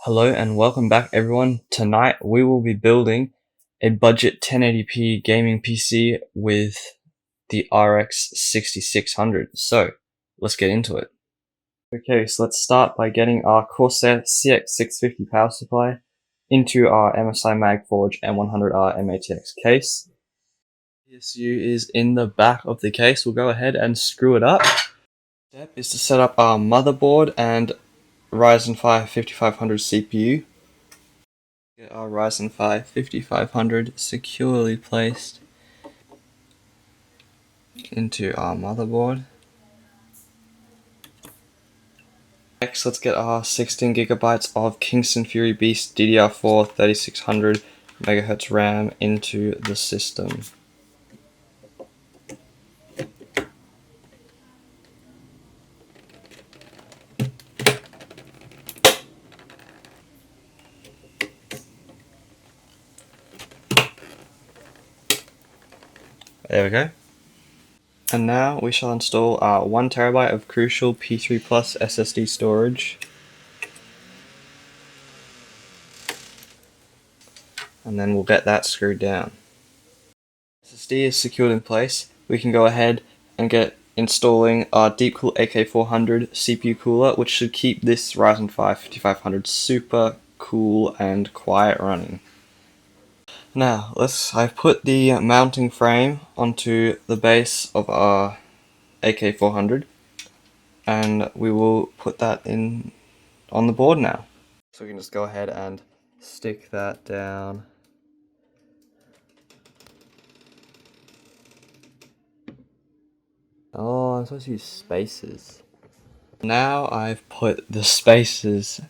Hello and welcome back everyone. Tonight we will be building a budget 1080p gaming PC with the RX 6600. So let's get into it. Okay, so let's start by getting our Corsair CX650 power supply into our MSI Magforge M100R M-ATX case. PSU is in the back of the case. We'll go ahead and screw it up. Step is to set up our motherboard and Ryzen 5 5500 CPU. Get our Ryzen 5 5500 securely placed into our motherboard. Next, let's get our 16GB of Kingston Fury Beast DDR4 3600 MHz RAM into the system. There we go. And now we shall install our 1TB of Crucial P3 Plus SSD storage. And then we'll get that screwed down. SSD is secured in place. We can go ahead and get installing our Deepcool AK400 CPU cooler, which should keep this Ryzen 5 5500 super cool and quiet running. Now, I've put the mounting frame onto the base of our AK400, and we will put that in on the board now. So we can just go ahead and stick that down. Oh, I'm supposed to use spacers. Now I've put the spacers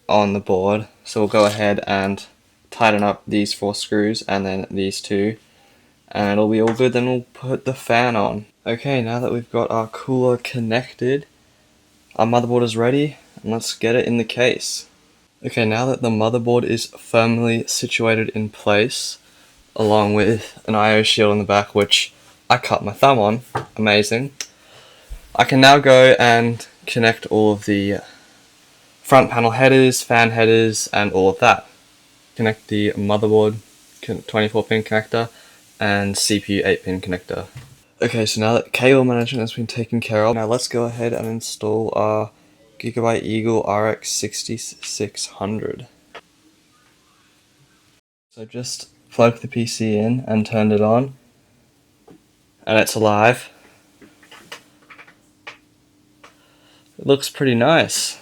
on the board, so we'll go ahead and tighten up these 4 screws and then these 2, and it'll be all good. Then we'll put the fan on. Okay, now that we've got our cooler connected, our motherboard is ready, and let's get it in the case. Okay, now that the motherboard is firmly situated in place, along with an IO shield in the back, which I cut my thumb on, amazing, I can now go and connect all of the front panel headers, fan headers, and all of that. Connect the motherboard 24-pin connector and CPU 8-pin connector. Okay, so now that cable management has been taken care of, now let's go ahead and install our Gigabyte Eagle RX 6600. So just plugged the PC in and turned it on, and it's alive. It looks pretty nice.